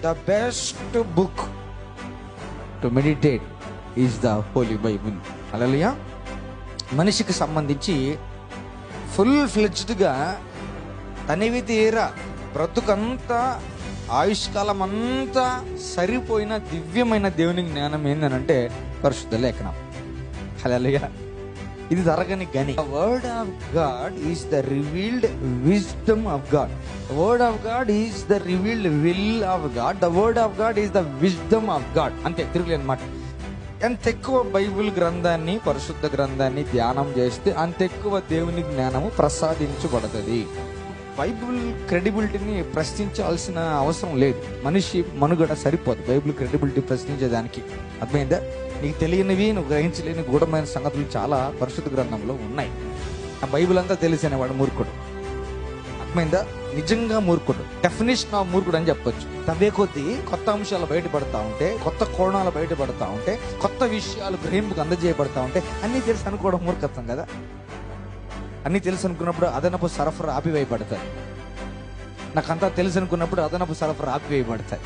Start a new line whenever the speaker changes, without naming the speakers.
The best book to meditate is the holy Bible. Hallelujah. మనిషికి సంబంధించి full ఫ్లెడ్జ్డ్గా తనివి తీరా బ్రతుకంతా ఆయుష్కాలం అంతా సరిపోయిన దివ్యమైన దేవుని జ్ఞానం ఏందనంటే పరిశుద్ధ లేఖనం. హల్లెలూయా. ఇది జరగని గని. The word of God is the revealed wisdom of God. The word of God is the revealed will of God. The word of God is the wisdom of God. అంతే, తిరుగులే అన్నమాట. ఎంత ఎక్కువ బైబిల్ గ్రంథాన్ని, పరిశుద్ధ గ్రంథాన్ని ధ్యానం చేస్తే అంత ఎక్కువ దేవుని జ్ఞానము ప్రసాదించబడుతుంది. బైబిల్ క్రెడిబిలిటీని ప్రశ్నించాల్సిన అవసరం లేదు. మనిషి మనుగడ సరిపోదు బైబిల్ క్రెడిబిలిటీ ప్రశ్నించేదానికి. అర్థమైందా? నీకు తెలియనివి, నువ్వు గ్రహించలేని గూఢమైన సంగతులు చాలా పరిశుద్ధ గ్రంథంలో ఉన్నాయి. ఆ బైబిల్ అంతా తెలిసేవాడు మూర్ఖుడు. అర్థమైందా? నిజంగా మూర్ఖుడు. డెఫినేషన్ ఆఫ్ మూర్ఖుడు అని చెప్పొచ్చు. తవ్వే కొద్దీ కొత్త అంశాలు బయటపడతా ఉంటే, కొత్త కోణాలు బయటపడతా ఉంటే, కొత్త విషయాలు గ్రహింపుకు అందజేయబడతా ఉంటే అన్నీ తెలుసు అనుకోవడం మూర్ఖత్వం కదా. అన్నీ తెలుసు అనుకున్నప్పుడు అదనపు సరఫరా ఆపివేయబడతాయి. నాకంతా తెలుసు అనుకున్నప్పుడు అదనపు సరఫరా ఆపివేయబడతాయి.